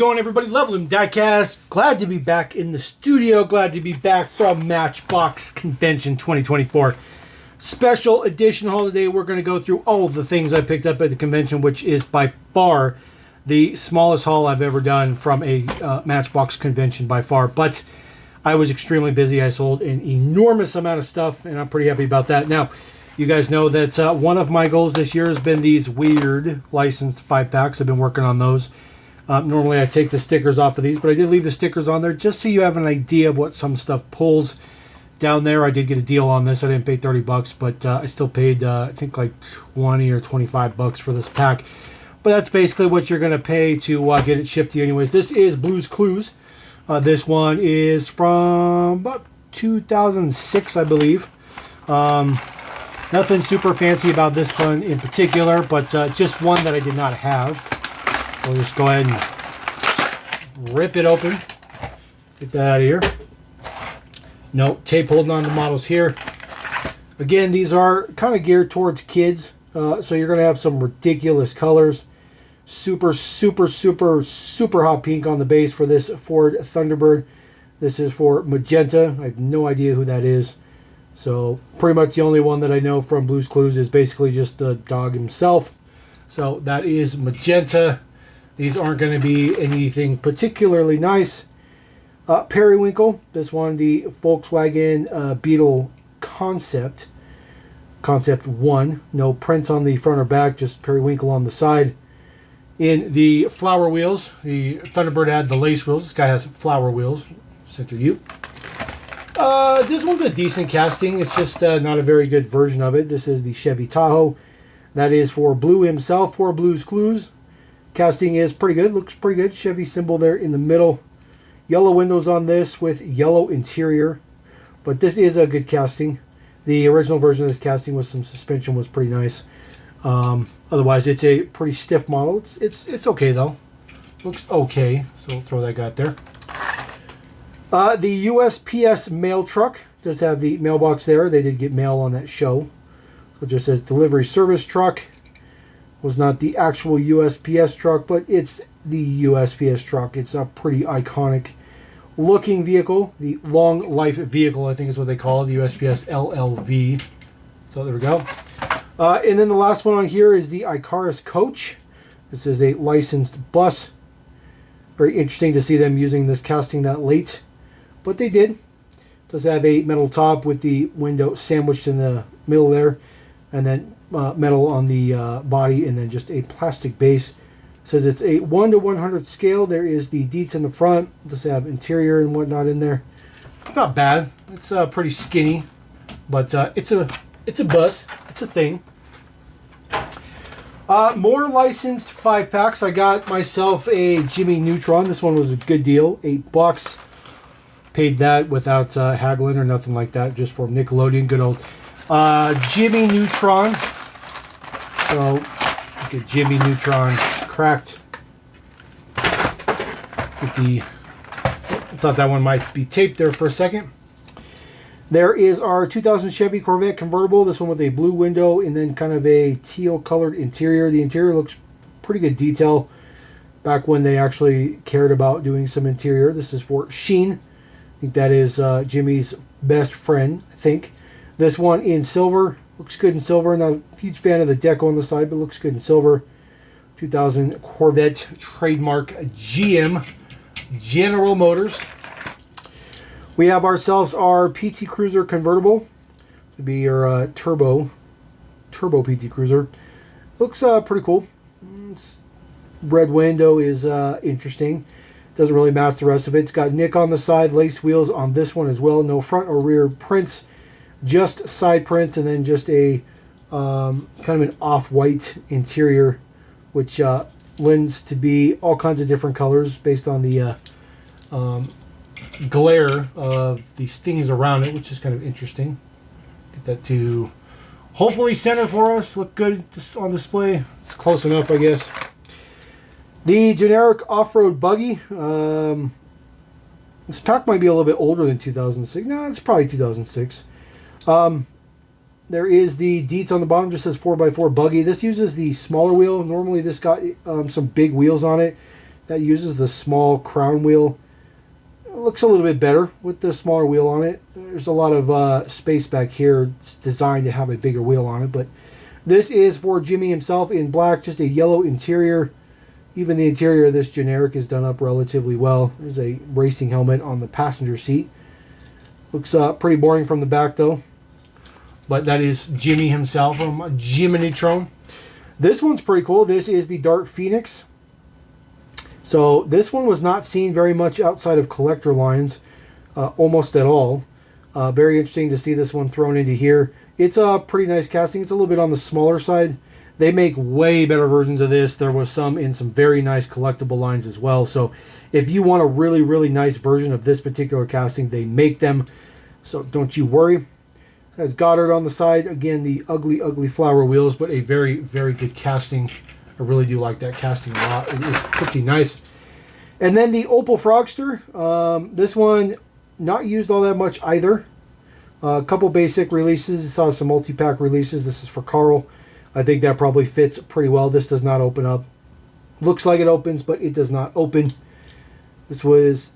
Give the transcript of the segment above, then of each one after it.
going, everybody? LevelMDiecast. Glad to be back in the studio. Glad to be back from Matchbox Convention 2024. Special edition haul today. We're going to go through all of the things I picked up at the convention, which is by far the smallest haul I've ever done from a Matchbox Convention by far. But I was extremely busy. I sold an enormous amount of stuff, and I'm pretty happy about that. Now, you guys know that one of my goals this year has been these weird licensed 5-packs. I've been working on those. Normally I take the stickers off of these, but I did leave the stickers on there just so you have an idea of what some stuff pulls. Down there, I did get a deal on this. I didn't pay 30 bucks, but I still paid, I think, like 20 or 25 bucks for this pack. But that's basically what you're going to pay to get it shipped to you anyways. This is Blue's Clues. This one is from about 2006, I believe. Nothing super fancy about this one in particular, but just one that I did not have. We'll just go ahead and rip it open. Get that out of here. No tape holding on the models here. Again, these are kind of geared towards kids, so you're going to have some ridiculous colors. Super, super, super, super hot pink on the base for this Ford Thunderbird. This is for magenta. I have no idea who that is. So pretty much the only one that I know from Blue's Clues is basically just the dog himself. So that is magenta. These aren't going to be anything particularly nice. Periwinkle. This one, the Volkswagen Beetle Concept. Concept 1. No prints on the front or back, just periwinkle on the side. In the flower wheels, the Thunderbird had the lace wheels. This guy has flower wheels. Center U. This one's a decent casting. It's just not a very good version of it. This is the Chevy Tahoe. That is for Blue himself, for Blue's Clues. Casting is pretty good. Looks pretty good. Chevy symbol there in the middle. Yellow windows on this with yellow interior. But this is a good casting. The original version of this casting with some suspension was pretty nice. Otherwise, it's a pretty stiff model. It's okay, though. Looks okay. So we'll throw that guy out there. The USPS mail truck does have the mailbox there. They did get mail on that show. So it just says delivery service truck. Was not the actual USPS truck, but it's the USPS truck. It's a pretty iconic looking vehicle. The long life vehicle, I think is what they call it. The USPS LLV. So there we go. And then the last one on here is the Icarus Coach. This is a licensed bus. Very interesting to see them using this casting that late. But they did. It does have a metal top with the window sandwiched in the middle there. And then metal on the body, and then just a plastic base. It says it's a 1 to 100 scale. There is the deets in the front. Does have interior and whatnot in there. It's not bad. It's pretty skinny, but it's a bus. It's a thing. More licensed 5-packs. I got myself a Jimmy Neutron. This one was a good deal. $8. Paid that without haggling or nothing like that. Just for Nickelodeon. Good old Jimmy Neutron. So, the Jimmy Neutron cracked. I thought that one might be taped there for a second. There is our 2000 Chevy Corvette convertible. This one with a blue window and then kind of a teal colored interior. The interior looks pretty good detail. Back when they actually cared about doing some interior. This is for Sheen. I think that is Jimmy's best friend, I think. This one in silver. Looks good in silver. Not a huge fan of the deco on the side, but looks good in silver. 2000 Corvette trademark GM General Motors. We have ourselves our PT Cruiser convertible. This would be your turbo PT Cruiser. Looks pretty cool. Red window is interesting. Doesn't really match the rest of it. It's got Nick on the side, lace wheels on this one as well. No front or rear prints. Just side prints, and then just a kind of an off-white interior, which lends to be all kinds of different colors based on the glare of these things around it, which is kind of interesting. Get that to hopefully center for us. Look good on display. It's close enough, I guess. The generic off-road buggy. This pack might be a little bit older than 2006. No, it's probably 2006. There is the deets on the bottom, just says 4x4 buggy. This uses the smaller wheel. Normally this got some big wheels on it. that uses the small crown wheel. It looks a little bit better with the smaller wheel on it. There's a lot of space back here. It's designed to have a bigger wheel on it, but this is for Jimmy himself in black, just a yellow interior. Even the interior of this generic is done up relatively well. There's a racing helmet on the passenger seat. Looks pretty boring from the back though. But that is Jimmy himself from Jimmy Neutron. This one's pretty cool. This is the Dart Phoenix. So this one was not seen very much outside of collector lines, almost at all. Very interesting to see this one thrown into here. It's a pretty nice casting. It's a little bit on the smaller side. They make way better versions of this. There was some in some very nice collectible lines as well. So if you want a really, really nice version of this particular casting, they make them. So don't you worry. It has Goddard on the side. Again, the ugly, ugly flower wheels, but a very, very good casting. I really do like that casting a lot. It is pretty nice. And then the Opal Frogster. This one, not used all that much either. A couple basic releases. Saw some multi-pack releases. This is for Carl. I think that probably fits pretty well. This does not open up. Looks like it opens, but it does not open. This was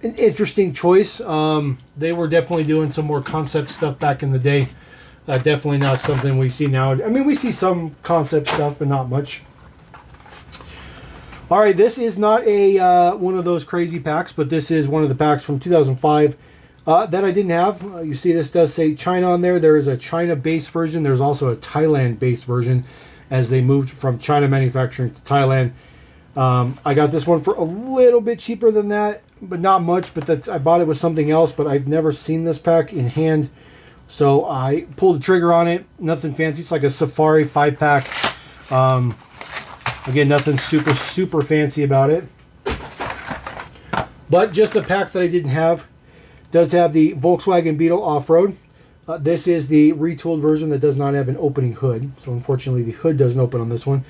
an interesting choice. They were definitely doing some more concept stuff back in the day. Definitely not something we see now. I mean, we see some concept stuff, but not much. All right, this is not a one of those crazy packs, but this is one of the packs from 2005 that I didn't have. You see this does say China on there. There is a China-based version. There's also a Thailand-based version as they moved from China manufacturing to Thailand. I got this one for a little bit cheaper than that, but not much. But I bought it with something else, but I've never seen this pack in hand. So I pulled the trigger on it. Nothing fancy. It's like a Safari 5-pack. Again, nothing super, super fancy about it. But just a pack that I didn't have. Does have the Volkswagen Beetle Off-Road. This is the retooled version that does not have an opening hood. So unfortunately, the hood doesn't open on this one.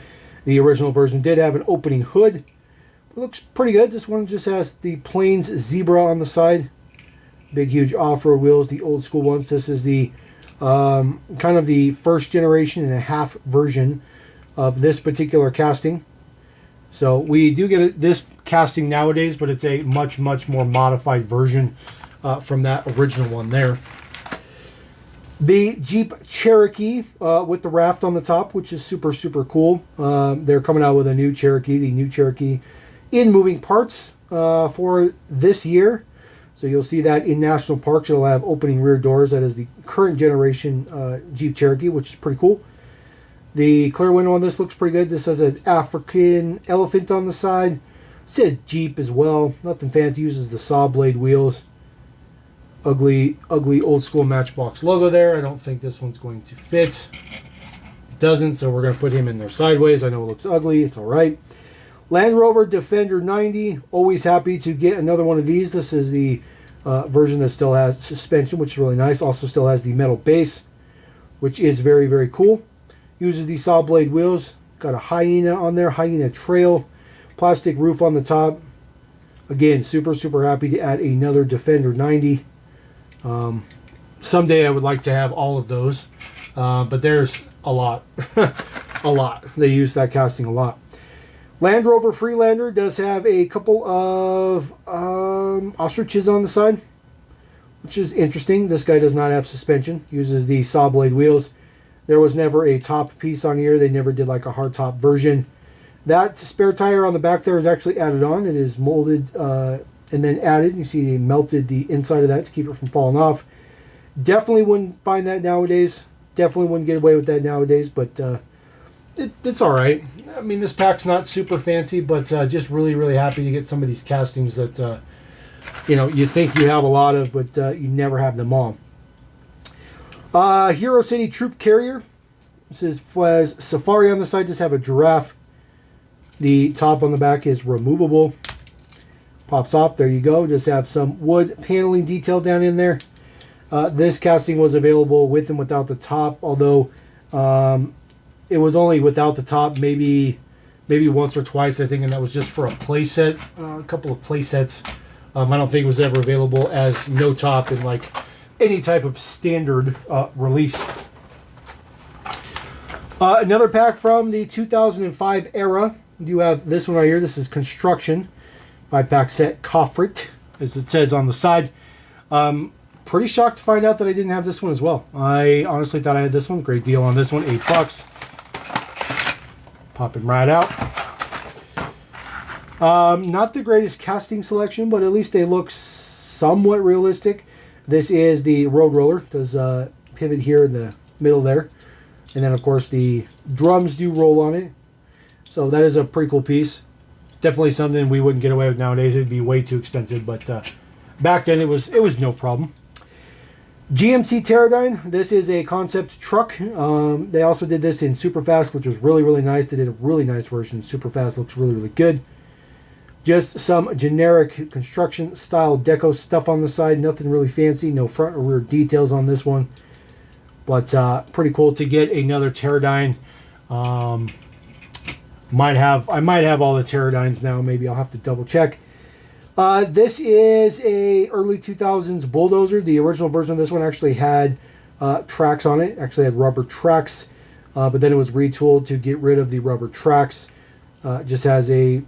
The original version did have an opening hood. It looks pretty good. This one just has the Plains Zebra on the side. Big, huge off-road wheels, the old school ones. This is the kind of the first generation and a half version of this particular casting. So we do get this casting nowadays, but it's a much, much more modified version from that original one there. The Jeep Cherokee with the raft on the top, which is super, super cool. They're coming out with a new Cherokee, the new Cherokee in moving parts for this year. So you'll see that in national parks. It'll have opening rear doors. That is the current generation Jeep Cherokee, which is pretty cool. The clear window on this looks pretty good. This has an African elephant on the side. It says Jeep as well. Nothing fancy. Uses the saw blade wheels. Ugly, ugly old school Matchbox logo there. I don't think this one's going to fit. It doesn't, so we're going to put him in there sideways. I know it looks ugly. It's all right. Land Rover Defender 90. Always happy to get another one of these. This is the version that still has suspension, which is really nice. Also still has the metal base, which is very, very cool. Uses the saw blade wheels. Got a Hyena on there. Hyena Trail. Plastic roof on the top. Again, super, super happy to add another Defender 90. Someday I would like to have all of those. But there's a lot. A lot. They use that casting a lot. Land Rover Freelander does have a couple of ostriches on the side, which is interesting. This guy does not have suspension. Uses the saw blade wheels. There was never a top piece on here. They never did like a hard top version. That spare tire on the back there is actually added on. It is molded and then added. You see they melted the inside of that to keep it from falling off. Definitely wouldn't find that nowadays. Definitely wouldn't get away with that nowadays, but it's all right. I mean, this pack's not super fancy, but just really, really happy to get some of these castings that, you know, you think you have a lot of, but you never have them all. Hero City Troop Carrier. This is Safari on the side. Just have a giraffe. The top on the back is removable. Pops off. There you go. Just have some wood paneling detail down in there. This casting was available with and without the top, although it was only without the top maybe once or twice, I think, and that was just for a play set, a couple of play sets. I don't think it was ever available as no top in like any type of standard release. Another pack from the 2005 era. We do have this one right here. This is Construction 5-pack set Coffret, as it says on the side. Pretty shocked to find out that I didn't have this one as well. I honestly thought I had this one. Great deal on this one, $8. Popping right out. Not the greatest casting selection, but at least they look somewhat realistic. This is the Road Roller. It does pivot here in the middle there. And then, of course, the drums do roll on it. So that is a pretty cool piece. Definitely something we wouldn't get away with nowadays. It'd be way too expensive. But back then, it was no problem. GMC Teradyne. This is a concept truck. They also did this in Superfast, which was really, really nice. They did a really nice version. Superfast looks really, really good. Just some generic construction style deco stuff on the side. Nothing really fancy. No front or rear details on this one. But pretty cool to get another Teradyne. I might have all the Teradynes now. Maybe I'll have to double check. This is a early 2000s bulldozer. The original version of this one actually had tracks on it. Actually had rubber tracks. But then it was retooled to get rid of the rubber tracks. Just has a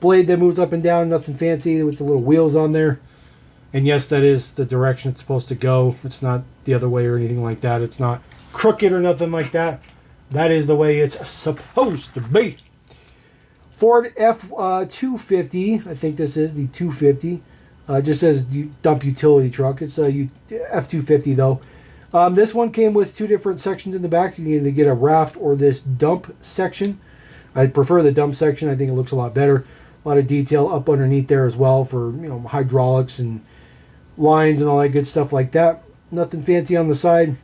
blade that moves up and down. Nothing fancy with the little wheels on there. And yes, that is the direction it's supposed to go. It's not the other way or anything like that. It's not crooked or nothing like that. That is the way it's supposed to be. Ford F-250. I think this is the 250. Just says dump utility truck. It's a F-250 though. This one came with two different sections in the back. You can either get a raft or this dump section. I prefer the dump section. I think it looks a lot better. A lot of detail up underneath there as well for hydraulics and lines and all that good stuff like that. Nothing fancy on the side.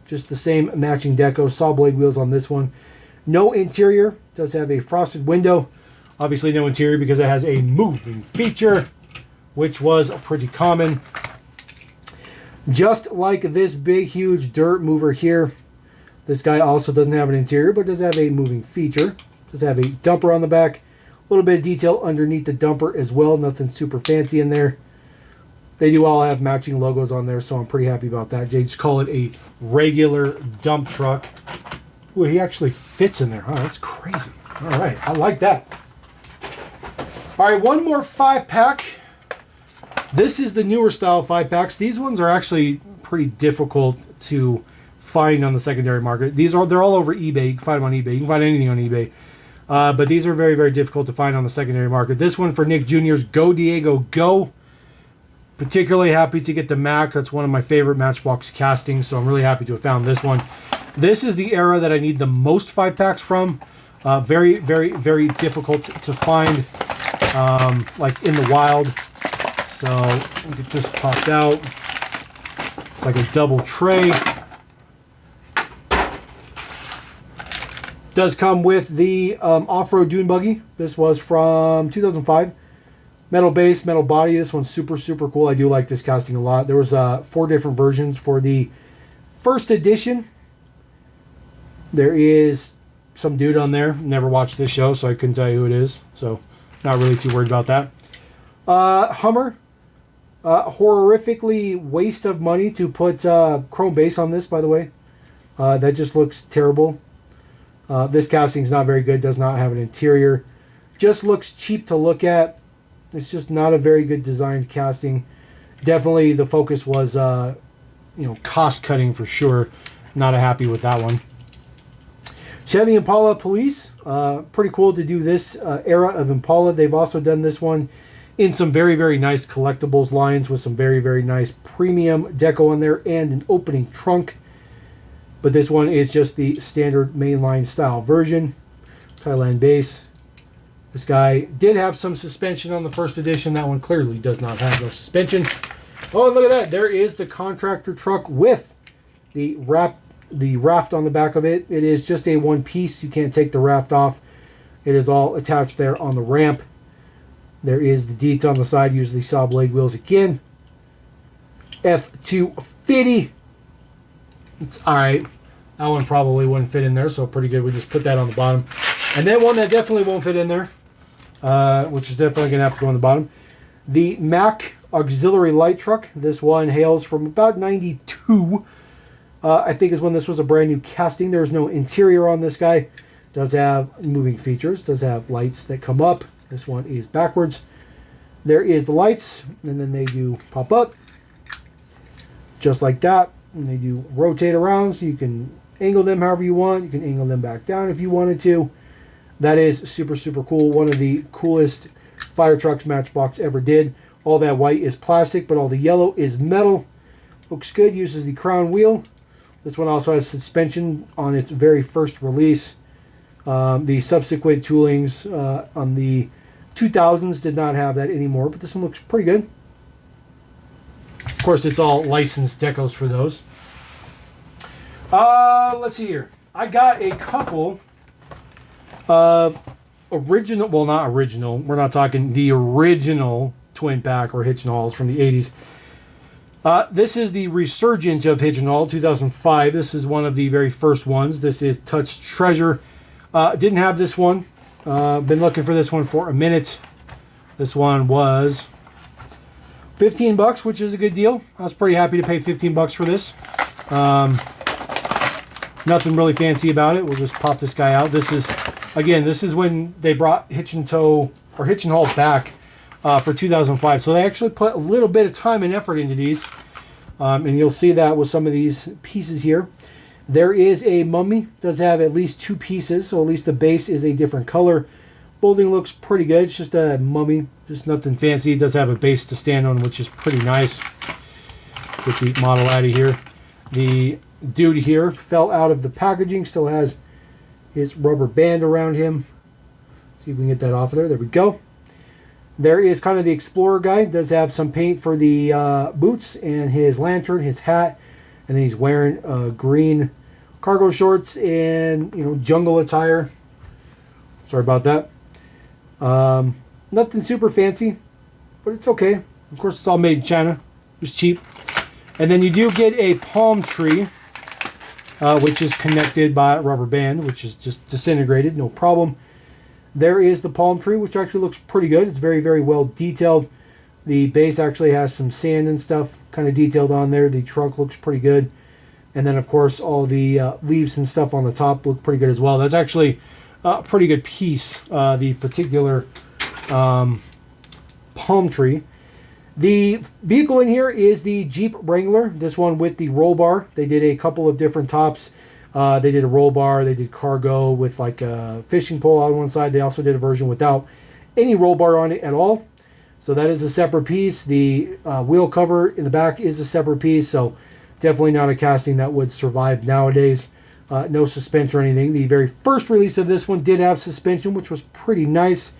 Just the same matching deco. Saw blade wheels on this one. No interior. Does have a frosted window. Obviously no interior because it has a moving feature, which was pretty common. Just like this big, huge dirt mover here, this guy also doesn't have an interior, but does have a moving feature. Does have a dumper on the back. A little bit of detail underneath the dumper as well. Nothing super fancy in there. They do all have matching logos on there, so I'm pretty happy about that. They just call it a regular dump truck. Ooh, he actually fits in there. Oh, that's crazy. All right, I like that. All right, one more 5-pack. This is the newer style 5-packs. These ones are actually pretty difficult to find on the secondary market. They're all over eBay. You can find them on eBay. You can find anything on eBay. But these are very, very difficult to find on the secondary market. This one for Nick Jr.'s Go Diego Go. Particularly happy to get the Mac. That's one of my favorite Matchbox castings, so I'm really happy to have found this one. This is the era that I need the most 5-packs from. Very, very, very difficult to find, like in the wild. So we'll get this popped out. It's like a double tray. Does come with the off-road dune buggy. This was from 2005. Metal base, metal body. This one's super, super cool. I do like this casting a lot. There was 4 different versions for the first edition. There is some dude on there. Never watched this show, so I couldn't tell you who it is. So not really too worried about that. Hummer. Horrifically waste of money to put chrome base on this, by the way. That just looks terrible. This casting is not very good. Does not have an interior. Just looks cheap to look at. It's just not a very good designed casting. Definitely the focus was, cost cutting for sure. Not happy with that one. Chevy Impala Police. Pretty cool to do this era of Impala. They've also done this one in some very, very nice collectibles lines with some very, very nice premium deco on there and an opening trunk. But this one is just the standard mainline style version. Thailand base. This guy did have some suspension on the first edition. That one clearly does not have no suspension. Oh, look at that. There is the contractor truck with the raft on the back of it. It is just a one piece. You can't take the raft off. It is all attached there on the ramp. There is the deets on the side. Usually saw blade wheels again. F250. It's all right. That one probably wouldn't fit in there, so pretty good. We just put that on the bottom. And then one that definitely won't fit in there, which is definitely going to have to go on the bottom. The Mack auxiliary light truck. This one hails from about 92. I think is when this was a brand new casting. There's no interior on this guy. Does have moving features. Does have lights that come up. This one is backwards. There is the lights, and then they do pop up. Just like that. And they do rotate around, so you can angle them however you want. You can angle them back down if you wanted to. That is super, super cool. One of the coolest fire trucks Matchbox ever did. All that white is plastic, but all the yellow is metal. Looks good. Uses the crown wheel. This one also has suspension on its very first release. The subsequent toolings on the 2000s did not have that anymore, but this one looks pretty good. Of course, it's all licensed decals for those. Let's see here. I got a couple of original, well, not original. We're not talking the original twin pack or hitch and hauls from the 80s. This is the resurgence of hitch and haul, 2005. This is one of the very first ones. This is Touch Treasure. Didn't have this one. Been looking for this one for a minute. This one was $15, which is a good deal. I was pretty happy to pay $15 for this. Nothing really fancy about it. We'll just pop this guy out. This is, again, this is when they brought hitch and tow or hitch and haul back for 2005. So they actually put a little bit of time and effort into these. And you'll see that with some of these pieces here. There is a mummy. Does have at least 2 pieces, so at least the base is a different color. Molding looks pretty good. It's just a mummy, just nothing fancy. It does have a base to stand on, which is pretty nice. Get the model out of here. The dude here fell out of the packaging. Still has his rubber band around him. See if we can get that off of there. There we go. There is kind of the Explorer guy. Does have some paint for the boots and his lantern, his hat. And then he's wearing green cargo shorts and, you know, jungle attire. Sorry about that. Nothing super fancy, but it's okay. Of course, it's all made in China. It's cheap. And then you do get a palm tree, which is connected by a rubber band, which is just disintegrated, no problem. There is the palm tree, which actually looks pretty good. It's very, very well detailed. The base actually has some sand and stuff kind of detailed on there. The trunk looks pretty good. And then, of course, all the leaves and stuff on the top look pretty good as well. That's actually a pretty good piece, the particular palm tree. The vehicle in here is the Jeep Wrangler. This one with the roll bar. They did a couple of different tops. They did a roll bar. They did cargo with like a fishing pole on one side. They also did a version without any roll bar on it at all. So that is a separate piece. The wheel cover in the back is a separate piece. So definitely not a casting that would survive nowadays. No suspension or anything. The very first release of this one did have suspension, which was pretty nice.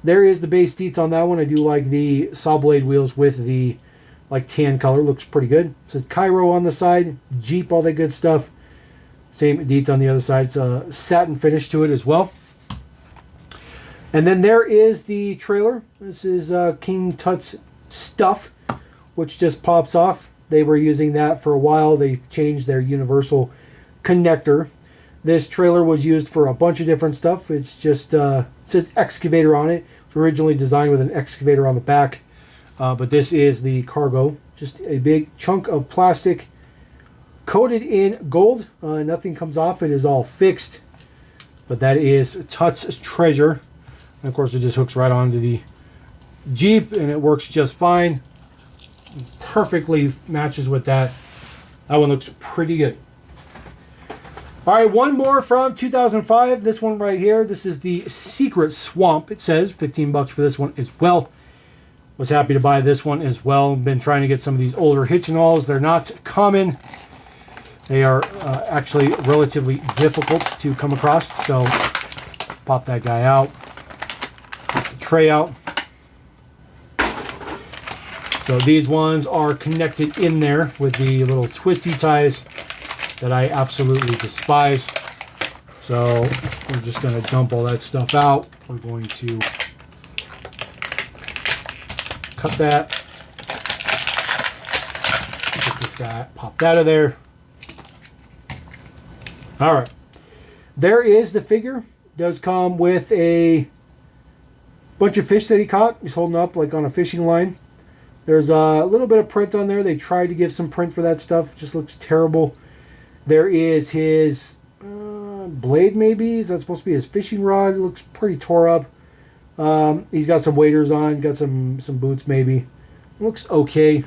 There is the base deets on that one. I do like the saw blade wheels with the like tan color. Looks pretty good. It says Cairo on the side. Jeep, all that good stuff. Same deets on the other side. It's a satin finish to it as well. And then there is the trailer. This is King Tut's stuff, which just pops off. They were using that for a while. They changed their universal connector. This trailer was used for a bunch of different stuff. It's just it says excavator on it. It's originally designed with an excavator on the back, but this is the cargo. Just a big chunk of plastic coated in gold. Nothing comes off. It is all fixed. But that is Tut's treasure. And of course, it just hooks right onto the Jeep, and it works just fine. Perfectly matches with that. That one looks pretty good. All right, one more from 2005. This one right here. This is the Secret Swamp. It says $15 for this one as well. Was happy to buy this one as well. Been trying to get some of these older hitch and hauls. They're not common. They are actually relatively difficult to come across. So pop that guy out. Pop the tray out. So these ones are connected in there with the little twisty ties that I absolutely despise. So we're just going to dump all that stuff out. We're going to cut that. Get this guy popped out of there. All right. There is the figure. Does come with a bunch of fish that he caught. He's holding up like on a fishing line. There's a little bit of print on there. They tried to give some print for that stuff. It just looks terrible. There is his blade maybe. Is that supposed to be his fishing rod? It looks pretty tore up. He's got some waders on, got some boots maybe. Looks okay.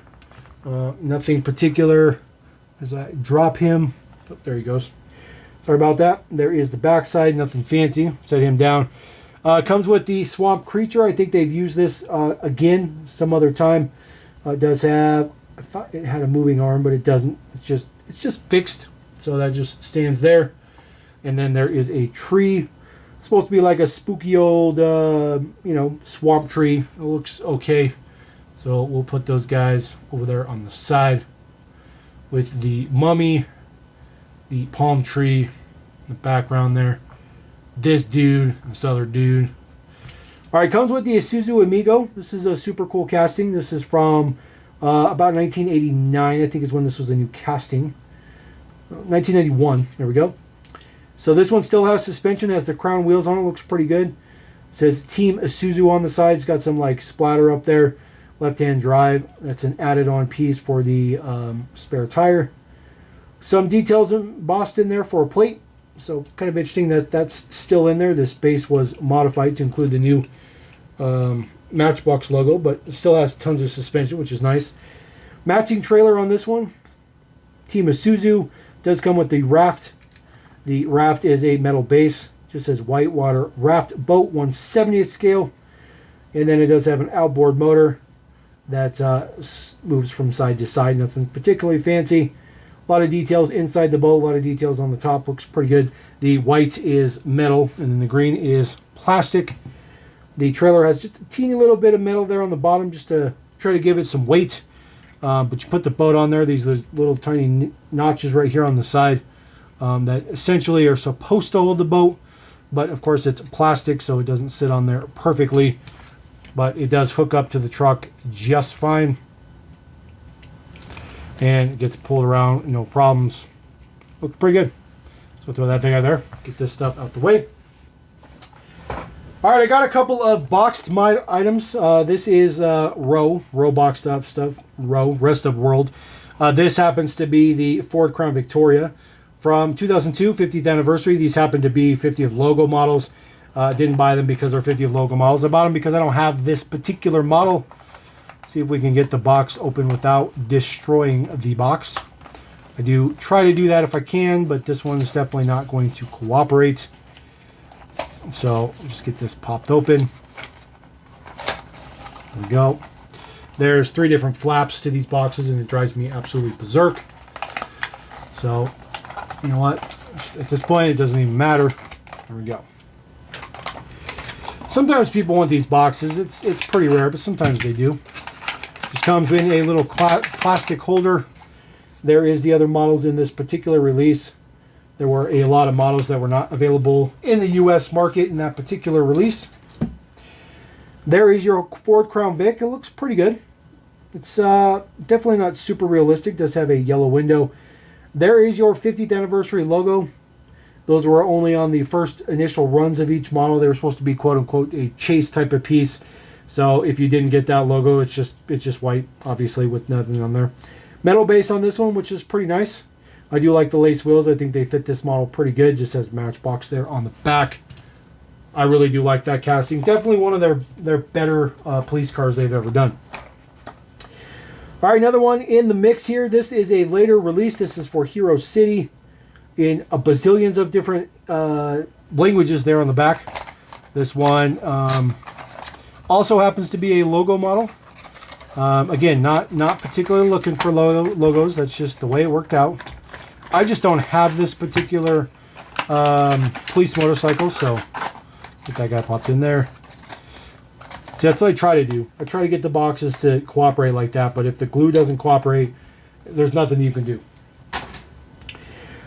Nothing particular. As I drop him, oh, there he goes. Sorry about that. There is the backside, nothing fancy. Set him down. Comes with the Swamp Creature. I think they've used this again some other time. It does have, I thought it had a moving arm, but it doesn't. It's just fixed, so that just stands there. And then there is a tree. It's supposed to be like a spooky old, swamp tree. It looks okay. So we'll put those guys over there on the side with the mummy, the palm tree in the background there. This dude, this other dude. All right, comes with the Isuzu Amigo. This is a super cool casting. This is from about 1989, I think is when this was a new casting. 1991, there we go. So this one still has suspension, has the crown wheels on it, looks pretty good. It says Team Isuzu on the side. It's got some like splatter up there. Left-hand drive. That's an added-on piece for the spare tire. Some details embossed in there for a plate. So kind of interesting that that's still in there. This base was modified to include the new Matchbox logo, but it still has tons of suspension, which is nice. Matching trailer on this one. Team Isuzu. Does come with the raft. The raft is a metal base. Just says Whitewater Raft Boat 1/70th scale. And then it does have an outboard motor that moves from side to side. Nothing particularly fancy. A lot of details inside the boat. A lot of details on the top. Looks pretty good. The white is metal, and then the green is plastic. The trailer has just a teeny little bit of metal there on the bottom just to try to give it some weight. But you put the boat on there. These little tiny notches right here on the side that essentially are supposed to hold the boat. But, of course, it's plastic, so it doesn't sit on there perfectly. But it does hook up to the truck just fine. And it gets pulled around, no problems. Looks pretty good. So throw that thing out there. Get this stuff out the way. All right, I got a couple of boxed items. This is Row boxed up stuff. Row, rest of world. This happens to be the Ford Crown Victoria from 2002, 50th anniversary. These happen to be 50th logo models. Didn't buy them because they're 50th logo models. I bought them because I don't have this particular model. See if we can get the box open without destroying the box. I do try to do that if I can, but this one is definitely not going to cooperate. So just get this popped open. There we go. There's 3 different flaps to these boxes, and it drives me absolutely berserk. So, you know what? At this point, it doesn't even matter. There we go. Sometimes people want these boxes. It's pretty rare, but sometimes they do. Just comes in a little plastic holder. There is the other models in this particular release. There were a lot of models that were not available in the U.S. market in that particular release. There is your Ford Crown Vic. It looks pretty good. It's definitely not super realistic. It does have a yellow window. There is your 50th anniversary logo. Those were only on the first initial runs of each model. They were supposed to be quote-unquote a chase type of piece. So if you didn't get that logo, it's just white, obviously, with nothing on there. Metal base on this one, which is pretty nice. I do like the lace wheels. I think they fit this model pretty good. Just has Matchbox there on the back. I really do like that casting. Definitely one of their better police cars they've ever done. All right, another one in the mix here. This is a later release. This is for Hero City in a bazillions of different languages there on the back. This one also happens to be a logo model. Again, not particularly looking for logos. That's just the way it worked out. I just don't have this particular police motorcycle, so get that guy popped in there. See, that's what I try to do. I try to get the boxes to cooperate like that, but if the glue doesn't cooperate, there's nothing you can do.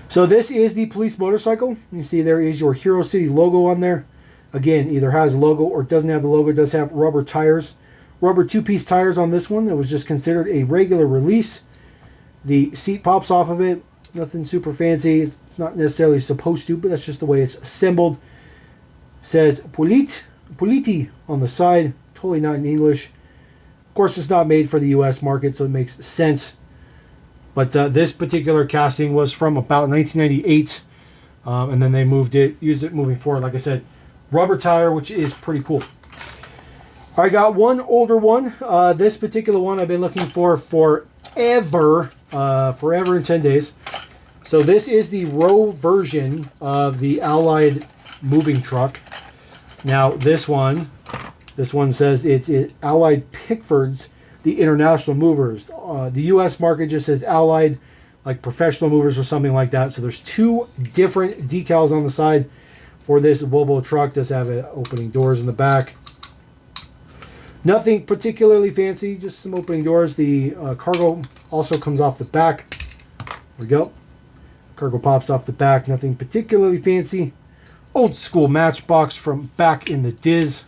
So this is the police motorcycle. You see there is your Hero City logo on there. Again, either has a logo or doesn't have the logo. It does have rubber tires. Rubber 2-piece tires on this one. That was just considered a regular release. The seat pops off of it. Nothing super fancy. It's not necessarily supposed to, but that's just the way it's assembled. It says Politi on the side. Totally not in English. Of course, it's not made for the U.S. market, so it makes sense. But this particular casting was from about 1998. And then they used it moving forward. Like I said, rubber tire, which is pretty cool. I got one older one. This particular one I've been looking for forever, forever and 10 days. So this is the row version of the Allied moving truck. Now this one says it's Allied Pickfords, the international movers. The U.S. market just says Allied, like professional movers or something like that. So there's two different decals on the side for this Volvo truck. Does have opening doors in the back. Nothing particularly fancy, just some opening doors. The cargo also comes off the back. There we go. Cargo pops off the back. Nothing particularly fancy. Old school Matchbox from back in the Diz.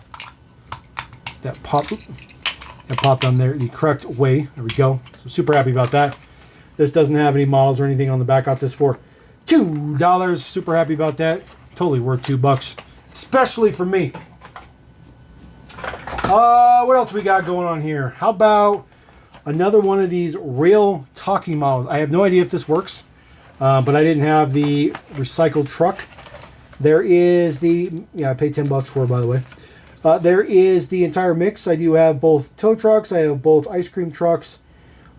That popped on there the correct way. There we go. So super happy about that. This doesn't have any models or anything on the back. Got this for $2. Super happy about that. Totally worth $2, especially for me. What else we got going on here? How about another one of these real talking models? I have no idea if this works, but I didn't have the recycled truck. There is the, I paid $10 for it, by the way. There is the entire mix. I do have both tow trucks. I have both ice cream trucks.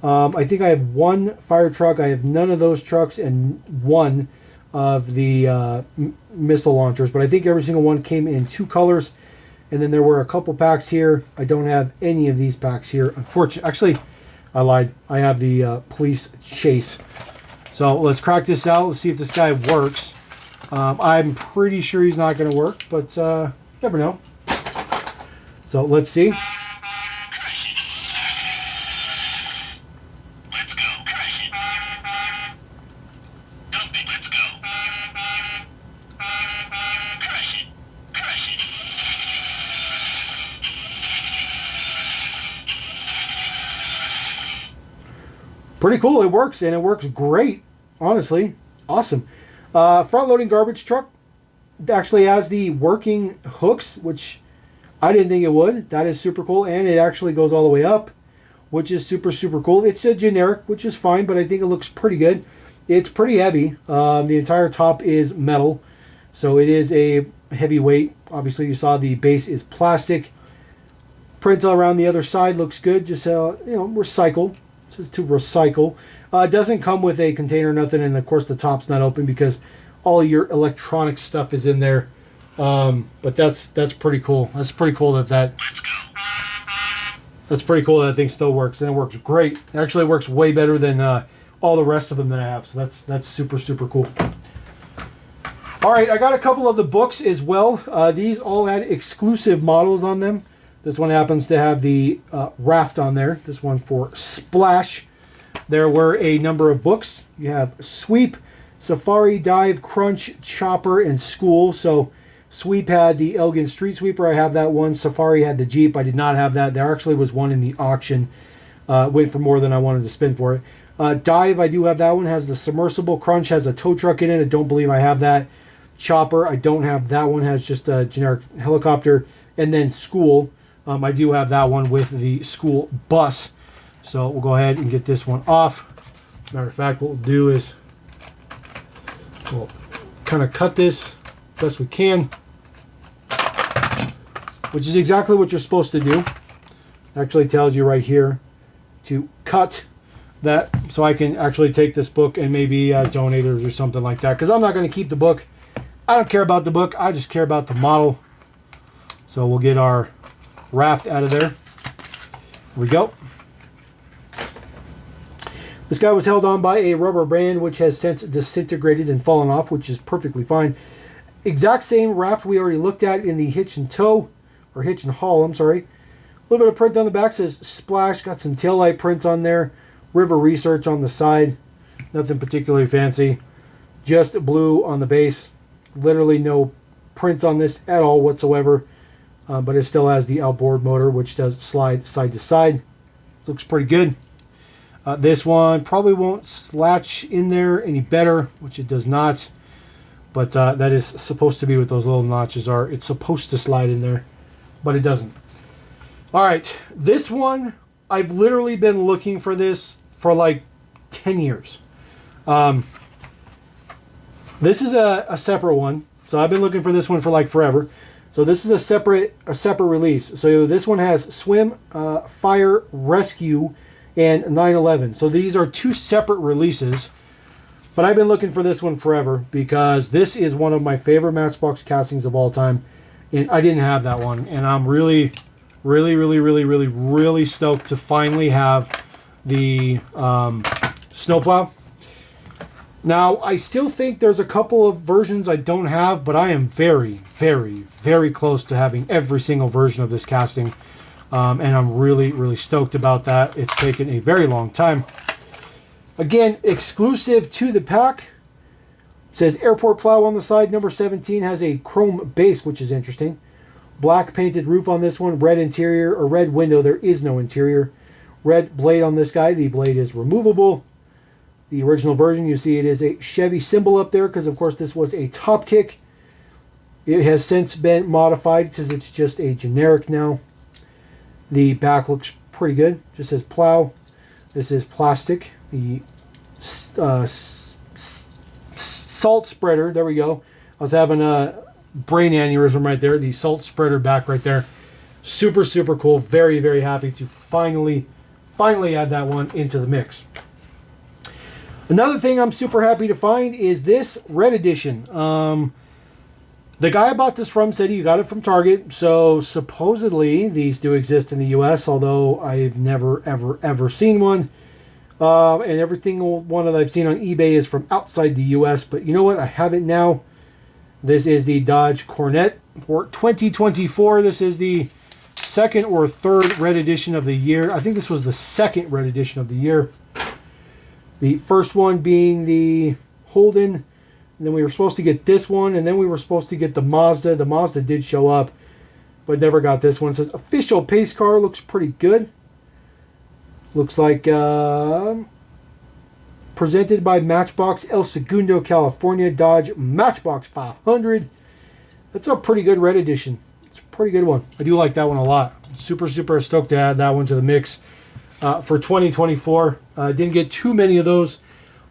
I think I have one fire truck. I have none of those trucks and one of the missile launchers. But I think every single one came in two colors. And then there were a couple packs here. I don't have any of these packs here, unfortunately. Actually, I lied. I have the police chase. So let's crack this out. Let's see if this guy works. I'm pretty sure he's not going to work, but never know. So let's see. Pretty cool. It works, and it works great. Honestly, awesome. Front-loading garbage truck actually has the working hooks, which I didn't think it would. That is super cool, and it actually goes all the way up, which is super, super cool. It's a generic, which is fine, but I think it looks pretty good. It's pretty heavy. The entire top is metal, so it is a heavy weight. Obviously, you saw the base is plastic. Print around the other side looks good. Just recycle. It says to recycle. It doesn't come with a container, nothing, and of course the top's not open because all your electronic stuff is in there. But that's pretty cool. That's pretty cool that thing still works, and it works great. It actually works way better than all the rest of them that I have. So that's super, super cool. All right, I got a couple of the books as well. These all had exclusive models on them. This one happens to have the raft on there. This one for Splash. There were a number of books. You have Sweep, Safari, Dive, Crunch, Chopper, and School. So Sweep had the Elgin Street Sweeper. I have that one. Safari had the Jeep. I did not have that. There actually was one in the auction. Went for more than I wanted to spend for it. Dive, I do have that one. Has the submersible. Crunch has a tow truck in it. I don't believe I have that. Chopper, I don't have that one. Has just a generic helicopter. And then School. I do have that one with the school bus. So we'll go ahead and get this one off. Matter of fact, what we'll do is we'll kind of cut this best we can, which is exactly what you're supposed to do. Actually tells you right here to cut that so I can actually take this book and maybe donate it or something like that, because I'm not going to keep the book. I don't care about the book. I just care about the model. So we'll get our raft out of there. Here we go. This guy was held on by a rubber band which has since disintegrated and fallen off, which is perfectly fine. Exact same raft we already looked at in the hitch and tow, or hitch and haul, I'm sorry. A little bit of print on the back, says Splash, got some taillight prints on there. River Research on the side. Nothing particularly fancy. Just blue on the base. Literally no prints on this at all whatsoever. But it still has the outboard motor, which does slide side to side. Looks pretty good. This one probably won't slatch in there any better, which it does not. But that is supposed to be what those little notches are. It's supposed to slide in there, but it doesn't. All right, this one, I've literally been looking for this for like 10 years. This is a separate one. So I've been looking for this one for like forever. So this is a separate release. So this one has Swim, Fire, Rescue, and 9/11. So these are two separate releases. But I've been looking for this one forever because this is one of my favorite Matchbox castings of all time. And I didn't have that one. And I'm really stoked to finally have the snowplow. Now, I still think there's a couple of versions I don't have, but I am very close to having every single version of this casting. And I'm really stoked about that. It's taken a very long time. Again, exclusive to the pack. It says Airport Plow on the side. Number 17 has a chrome base, which is interesting. Black painted roof on this one. Red interior, or red window. There is no interior. Red blade on this guy. The blade is removable. The original version, you see it is a Chevy symbol up there because, of course, this was a top kick. It has since been modified because it's just a generic now. The back looks pretty good. Just says plow. This is plastic. The salt spreader, there we go. I was having a brain aneurysm right there. The salt spreader back right there. Super cool. Very happy to finally add that one into the mix. Another thing I'm super happy to find is this red edition. The guy I bought this from said he got it from Target, so supposedly these do exist in the US, although I've never ever seen one. And every single one that I've seen on eBay is from outside the US, but you know what? I have it now. This is the Dodge Cornet for 2024. This is the second or third red edition of the year. I think this was the second red edition of the year. The first one being the Holden, and then we were supposed to get this one, and then we were supposed to get the Mazda. The Mazda did show up, but never got this one. It says official pace car, looks pretty good. Looks like presented by Matchbox El Segundo, California, Dodge Matchbox 500. That's a pretty good red edition. It's a pretty good one. I do like that one a lot. Super stoked to add that one to the mix. For 2024. Didn't get too many of those,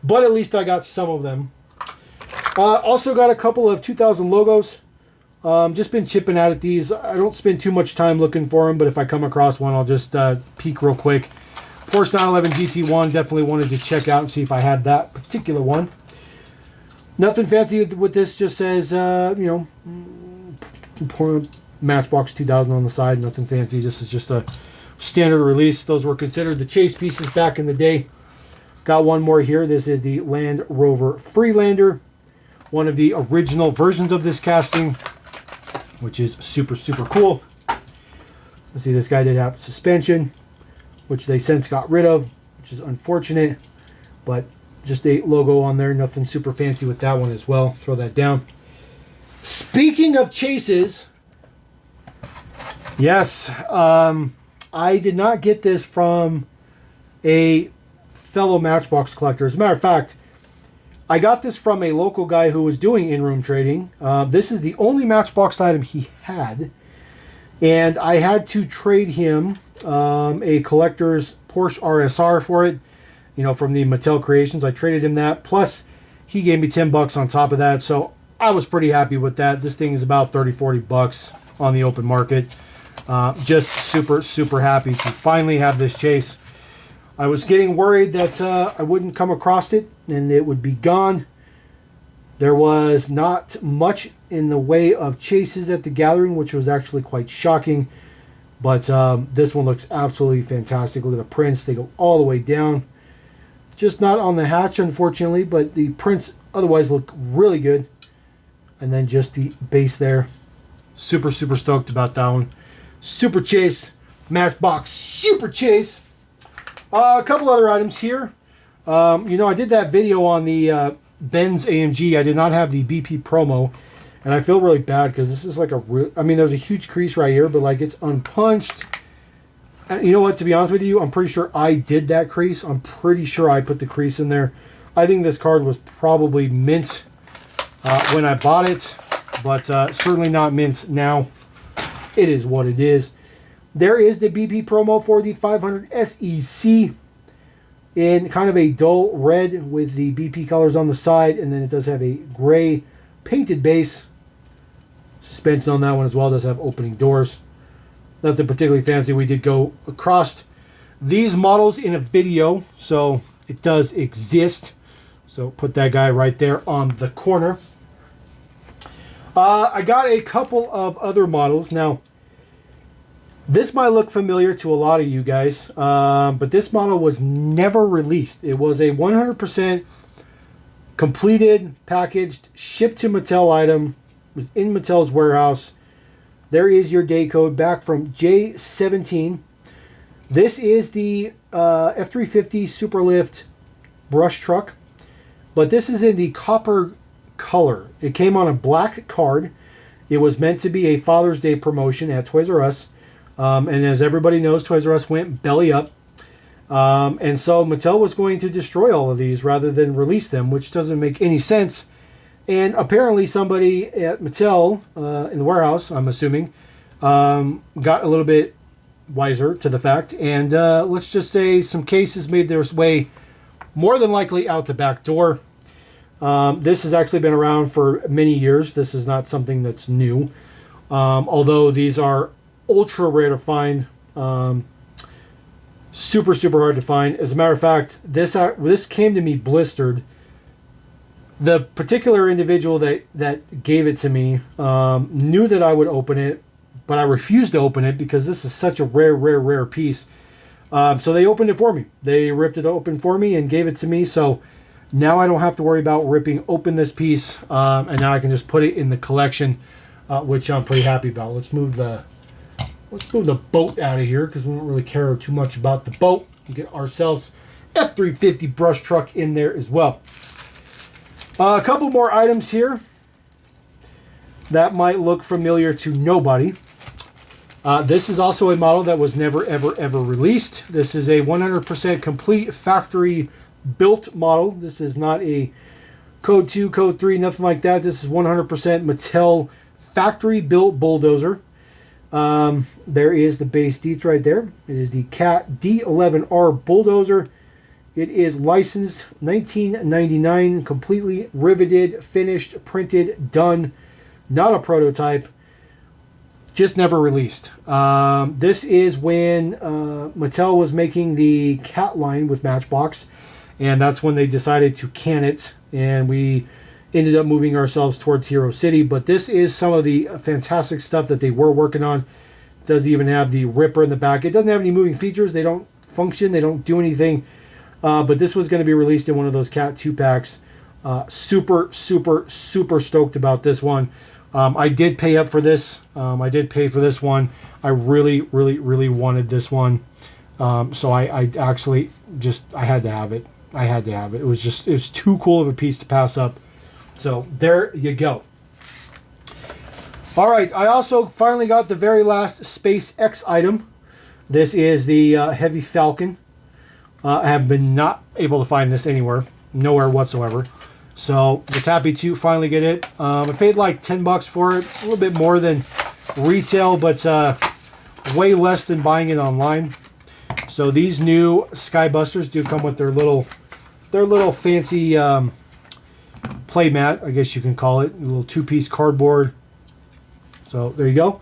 but at least I got some of them. Also got a couple of 2000 logos. Just been chipping out at these. I don't spend too much time looking for them, but if I come across one, I'll just peek real quick. Porsche 911 GT1, definitely wanted to check out and see if I had that particular one. Nothing fancy with this, just says, Matchbox 2000 on the side. Nothing fancy. This is just a standard release. Those were considered the chase pieces back in the day. Got one more here. This is the Land Rover Freelander, one of the original versions of this casting, which is super cool. Let's see, this guy did have suspension, which they since got rid of, which is unfortunate, but just a logo on there. Nothing super fancy with that one as well. Throw that down. Speaking of chases, yes, I did not get this from a fellow Matchbox collector. As a matter of fact, I got this from a local guy who was doing in-room trading. This is the only Matchbox item he had, and I had to trade him a collector's Porsche RSR for it, from the Mattel Creations. I traded him that, plus he gave me $10 on top of that, so I was pretty happy with that. This thing is about $30-40 on the open market. Just super happy to finally have this chase. I was getting worried that I wouldn't come across it and it would be gone. There was not much in the way of chases at the gathering, which was actually quite shocking. But this one looks absolutely fantastic. Look at the prints. They go all the way down. Just not on the hatch, unfortunately, but the prints otherwise look really good. And then just the base there. Super stoked about that one. Super chase. Matchbox super chase. A couple other items here. I did that video on the Benz AMG. I did not have the BP promo. And I feel really bad because this is like there's a huge crease right here, but like it's unpunched. And you know what, to be honest with you, I'm pretty sure I did that crease. I'm pretty sure I put the crease in there. I think this card was probably mint when I bought it, but certainly not mint now. It is what it is. There is the BP promo for the 500 SEC. in kind of a dull red with the BP colors on the side, and then it does have a gray painted base. Suspension on that one as well. It does have opening doors. Nothing particularly fancy. We did go across these models in a video, so it does exist. So put that guy right there on the corner. I got a couple of other models. Now, this might look familiar to a lot of you guys, but this model was never released. It was a 100% completed, packaged, shipped to Mattel item. It was in Mattel's warehouse. There is your day code back from J17. This is the F350 Superlift brush truck, but this is in the copper color. It came on a black card. It was meant to be a Father's Day promotion at Toys R Us. And as everybody knows, Toys R Us went belly up. And so Mattel was going to destroy all of these rather than release them, which doesn't make any sense. And apparently somebody at Mattel in the warehouse, I'm assuming, got a little bit wiser to the fact. And let's just say some cases made their way more than likely out the back door. This has actually been around for many years. This is not something that's new. Although these are ultra rare to find. Super hard to find. As a matter of fact, this came to me blistered. The particular individual that gave it to me knew that I would open it, but I refused to open it because this is such a rare piece. So they opened it for me. They ripped it open for me and gave it to me. So now I don't have to worry about ripping open this piece, and now I can just put it in the collection, which I'm pretty happy about. Let's move the boat out of here because we don't really care too much about the boat. We get ourselves F350 brush truck in there as well. A couple more items here that might look familiar to nobody. This is also a model that was never ever released. This is a 100% complete factory built model. This is not a code 2, code 3, nothing like that. This is 100% Mattel factory built bulldozer. There is the base deets right there. It is the CAT D11R bulldozer. It is licensed 1999, completely riveted, finished, printed, done. Not a prototype. Just never released. This is when Mattel was making the CAT line with Matchbox, and that's when they decided to can it, and we ended up moving ourselves towards Hero City. But this is some of the fantastic stuff that they were working on. It does even have the ripper in the back. It doesn't have any moving features. They don't function. They don't do anything. But this was going to be released in one of those CAT 2-packs. Super stoked about this one. I did pay up for this. I did pay for this one. I really wanted this one. So I actually I had to have it. It was too cool of a piece to pass up. So there you go. All right, I also finally got the very last SpaceX item. This is the Heavy Falcon. I have been not able to find this nowhere whatsoever. So just happy to finally get it. I paid like $10 for it, a little bit more than retail, but way less than buying it online. So these new Skybusters do come with their little fancy play mat, I guess you can call it, a little 2-piece cardboard. So there you go.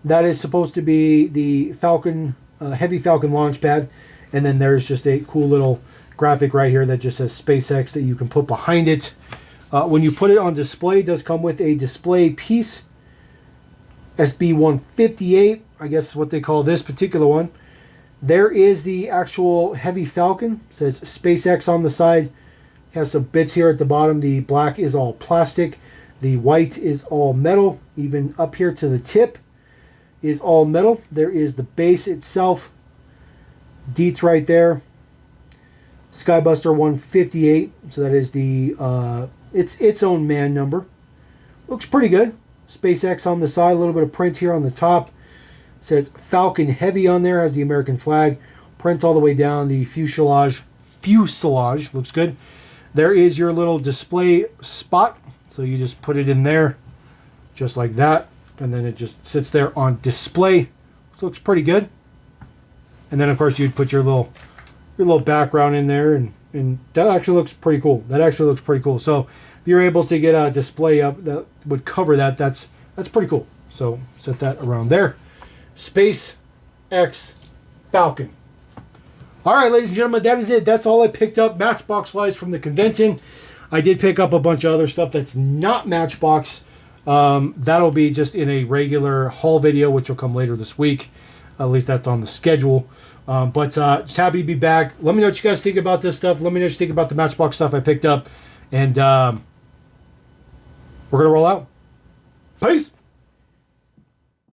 That is supposed to be the Falcon, Heavy Falcon launch pad, and then there's just a cool little graphic right here that just says SpaceX that you can put behind it. When you put it on display, it does come with a display piece. SB158, I guess is what they call this particular one. There is the actual Heavy Falcon. It says SpaceX on the side. It has some bits here at the bottom. The black is all plastic. The white is all metal. Even up here to the tip is all metal. There is the base itself. Deets right there. Skybuster 158. So that is the its own man number. Looks pretty good. SpaceX on the side. A little bit of print here on the top. It says Falcon Heavy on there. Has the American flag. Print all the way down the fuselage. Looks good. There is your little display spot. So you just put it in there. Just like that. And then it just sits there on display. This looks pretty good. And then of course you'd put your little your little background in there, and that actually looks pretty cool. That actually looks pretty cool. So if you're able to get a display up that would cover that, that's pretty cool. So set that around there. SpaceX Falcon. All right, ladies and gentlemen, that is it. That's all I picked up Matchbox-wise from the convention. I did pick up a bunch of other stuff that's not Matchbox. That'll be just in a regular haul video, which will come later this week. At least that's on the schedule. But just happy to be back. Let me know what you guys think about this stuff. Let me know what you think about the Matchbox stuff I picked up. And we're going to roll out. Peace.